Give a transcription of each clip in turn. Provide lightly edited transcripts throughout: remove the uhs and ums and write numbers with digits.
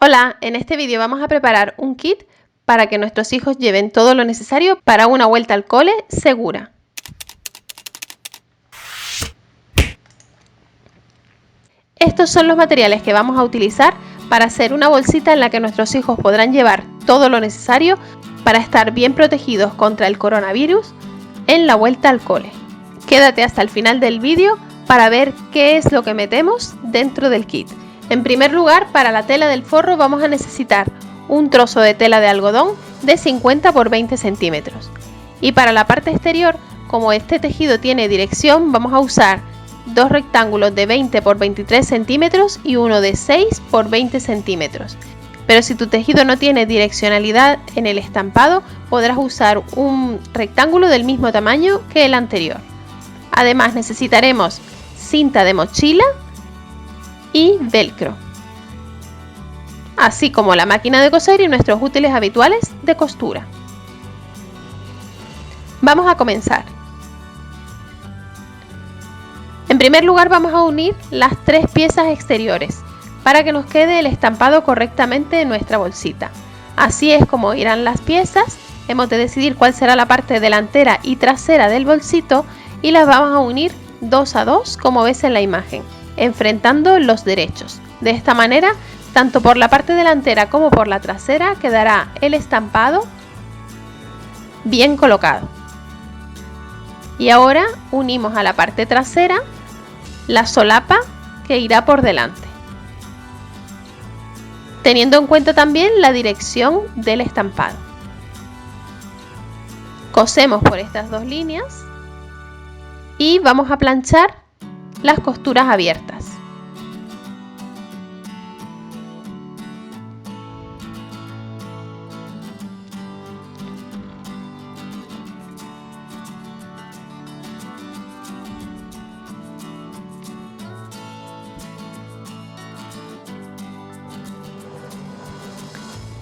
Hola, en este vídeo vamos a preparar un kit para que nuestros hijos lleven todo lo necesario para una vuelta al cole segura. Estos son los materiales que vamos a utilizar para hacer una bolsita en la que nuestros hijos podrán llevar todo lo necesario para estar bien protegidos contra el coronavirus en la vuelta al cole. Quédate hasta el final del vídeo para ver qué es lo que metemos dentro del kit. En primer lugar, para la tela del forro vamos a necesitar un trozo de tela de algodón de 50 por 20 centímetros. Y para la parte exterior, como este tejido tiene dirección, vamos a usar dos rectángulos de 20 por 23 centímetros y uno de 6 por 20 centímetros. Pero si tu tejido no tiene direccionalidad en el estampado, podrás usar un rectángulo del mismo tamaño que el anterior. Además necesitaremos cinta de mochila y velcro, así como la máquina de coser y nuestros útiles habituales de costura. Vamos a comenzar. En primer lugar vamos a unir las tres piezas exteriores para que nos quede el estampado correctamente en nuestra bolsita. Así es como irán las piezas. Hemos de decidir cuál será la parte delantera y trasera del bolsito y las vamos a unir 2 a 2 como ves en la imagen, enfrentando los derechos. De esta manera, tanto por la parte delantera como por la trasera quedará el estampado bien colocado. Y ahora unimos a la parte trasera la solapa que irá por delante, teniendo en cuenta también la dirección del estampado. Cosemos por estas dos líneas y vamos a planchar las costuras abiertas.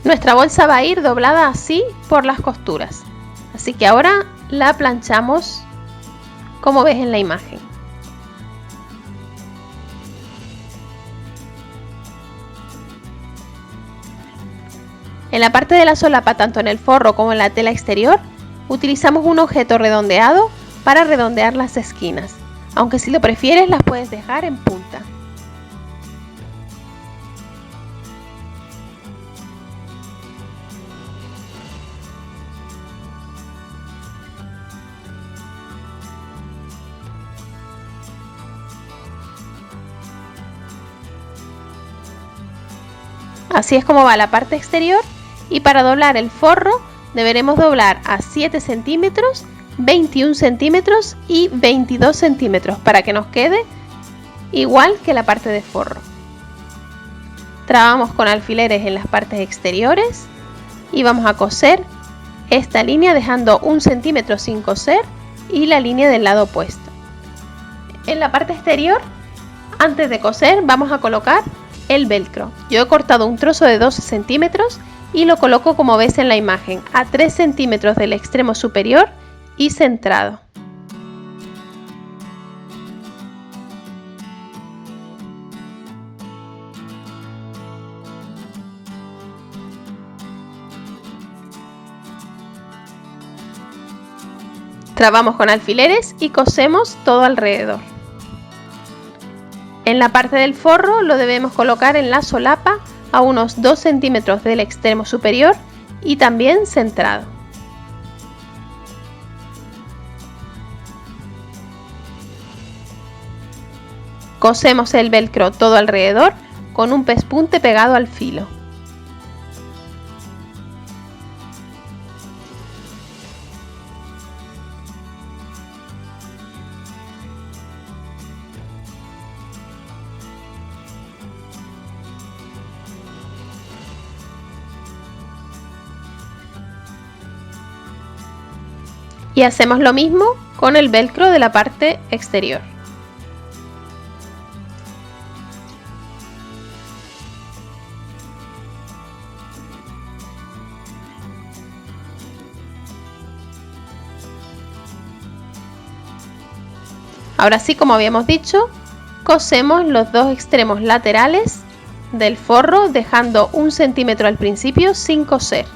Nuestra bolsa va a ir doblada así por las costuras, así que ahora la planchamos como ves en la imagen. En la parte de la solapa, tanto en el forro como en la tela exterior, utilizamos un objeto redondeado para redondear las esquinas, aunque si lo prefieres las puedes dejar en punta. Así es como va la parte exterior, y para doblar el forro deberemos doblar a 7 centímetros, 21 centímetros y 22 centímetros para que nos quede igual que la parte de forro. Trabamos con alfileres en las partes exteriores y vamos a coser esta línea dejando 1 centímetro sin coser y la línea del lado opuesto. En la parte exterior, antes de coser, vamos a colocar el velcro. Yo he cortado un trozo de 12 centímetros y lo coloco como ves en la imagen, a 3 centímetros del extremo superior y centrado. Trabamos con alfileres y cosemos todo alrededor. En la parte del forro lo debemos colocar en la solapa a unos 2 centímetros del extremo superior y también centrado. Cosemos el velcro todo alrededor con un pespunte pegado al filo. Y hacemos lo mismo con el velcro de la parte exterior. Ahora sí, como habíamos dicho, cosemos los dos extremos laterales del forro, dejando 1 centímetro al principio sin coser.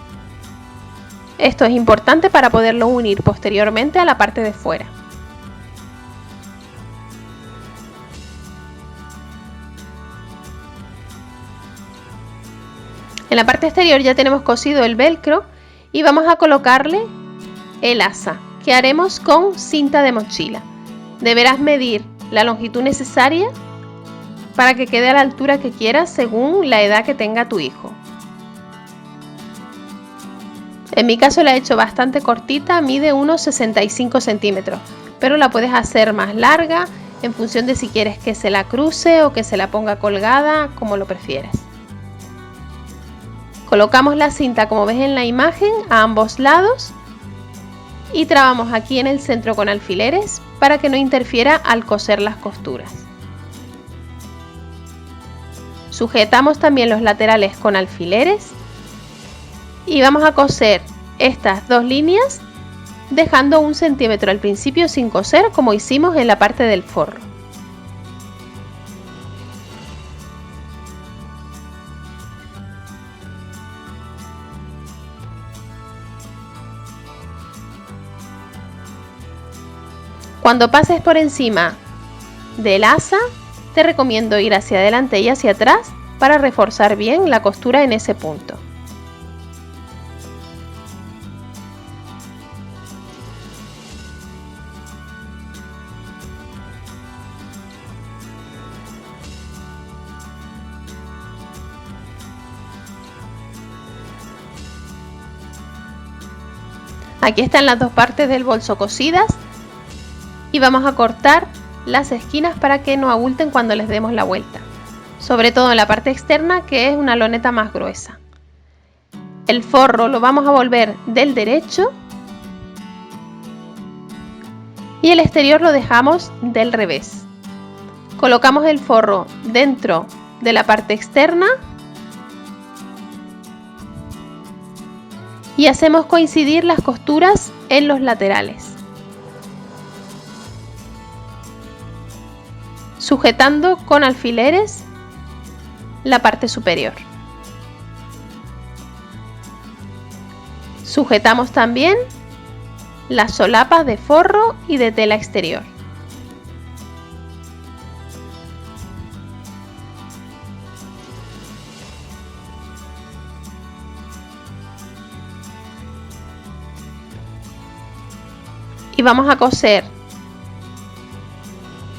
Esto es importante para poderlo unir posteriormente a la parte de fuera. En la parte exterior ya tenemos cosido el velcro y vamos a colocarle el asa, que haremos con cinta de mochila. Deberás medir la longitud necesaria para que quede a la altura que quieras según la edad que tenga tu hijo. En mi caso la he hecho bastante cortita, mide unos 65 centímetros, pero la puedes hacer más larga en función de si quieres que se la cruce o que se la ponga colgada, como lo prefieras. Colocamos la cinta, como ves en la imagen, a ambos lados y trabamos aquí en el centro con alfileres para que no interfiera al coser las costuras. Sujetamos también los laterales con alfileres y vamos a coser estas dos líneas dejando 1 centímetro al principio sin coser, como hicimos en la parte del forro. Cuando pases por encima del asa, te recomiendo ir hacia adelante y hacia atrás para reforzar bien la costura en ese punto. Aquí están las dos partes del bolso cosidas y vamos a cortar las esquinas para que no abulten cuando les demos la vuelta, sobre todo en la parte externa, que es una loneta más gruesa. El forro lo vamos a volver del derecho y el exterior lo dejamos del revés. Colocamos el forro dentro de la parte externa y hacemos coincidir las costuras en los laterales, sujetando con alfileres la parte superior. Sujetamos también las solapas de forro y de tela exterior. Y vamos a coser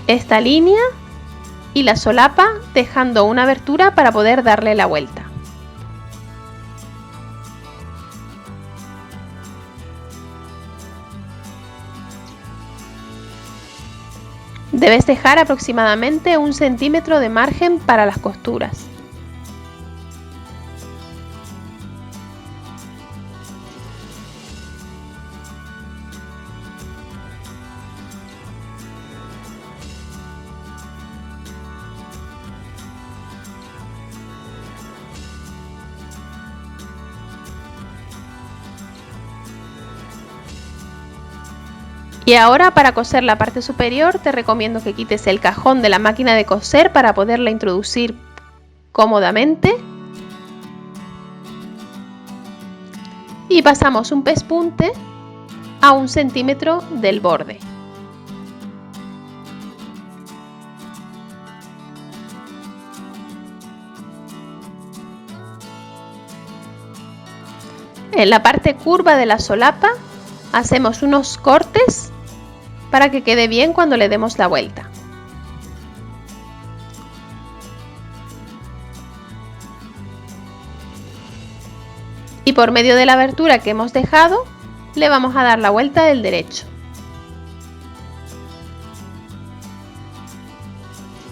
esta línea y la solapa dejando una abertura para poder darle la vuelta. Debes dejar aproximadamente 1 centímetro de margen para las costuras. Y ahora, para coser la parte superior, te recomiendo que quites el cajón de la máquina de coser para poderla introducir cómodamente. Y pasamos un pespunte a 1 centímetro del borde. En la parte curva de la solapa hacemos unos cortes para que quede bien cuando le demos la vuelta. Y por medio de la abertura que hemos dejado, le vamos a dar la vuelta del derecho.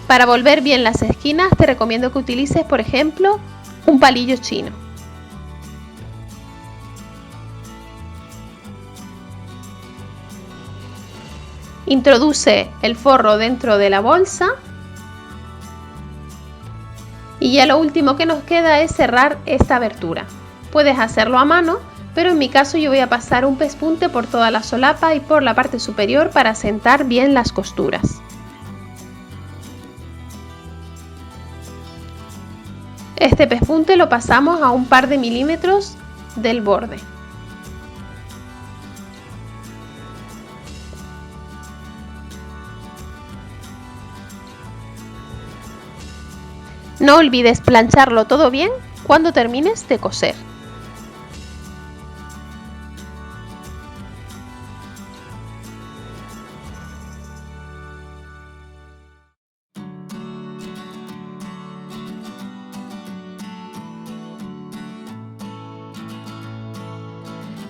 Para volver bien las esquinas, te recomiendo que utilices, por ejemplo, un palillo chino. Introduce el forro dentro de la bolsa y ya lo último que nos queda es cerrar esta abertura. Puedes hacerlo a mano, pero en mi caso yo voy a pasar un pespunte por toda la solapa y por la parte superior para asentar bien las costuras. Este pespunte lo pasamos a un par de milímetros del borde. No olvides plancharlo todo bien cuando termines de coser.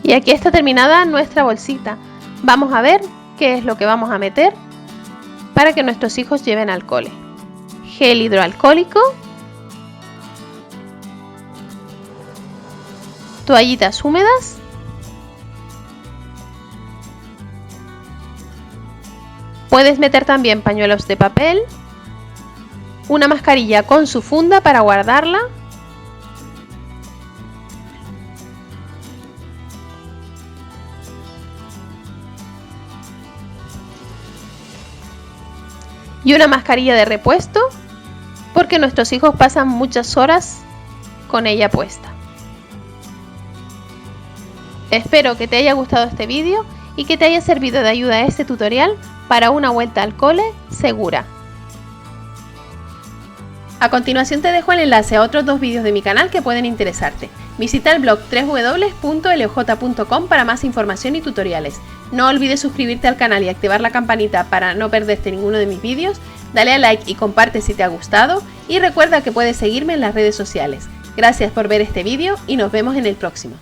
Y aquí está terminada nuestra bolsita. Vamos a ver qué es lo que vamos a meter para que nuestros hijos lleven al cole. Gel hidroalcohólico, toallitas húmedas, puedes meter también pañuelos de papel, una mascarilla con su funda para guardarla, y una mascarilla de repuesto porque nuestros hijos pasan muchas horas con ella puesta. Espero que te haya gustado este vídeo y que te haya servido de ayuda este tutorial para una vuelta al cole segura. A continuación te dejo el enlace a otros 2 vídeos de mi canal que pueden interesarte. Visita el blog www.loj.com para más información y tutoriales. No olvides suscribirte al canal y activar la campanita para no perderte ninguno de mis vídeos. Dale a like y comparte si te ha gustado. Y recuerda que puedes seguirme en las redes sociales. Gracias por ver este vídeo y nos vemos en el próximo.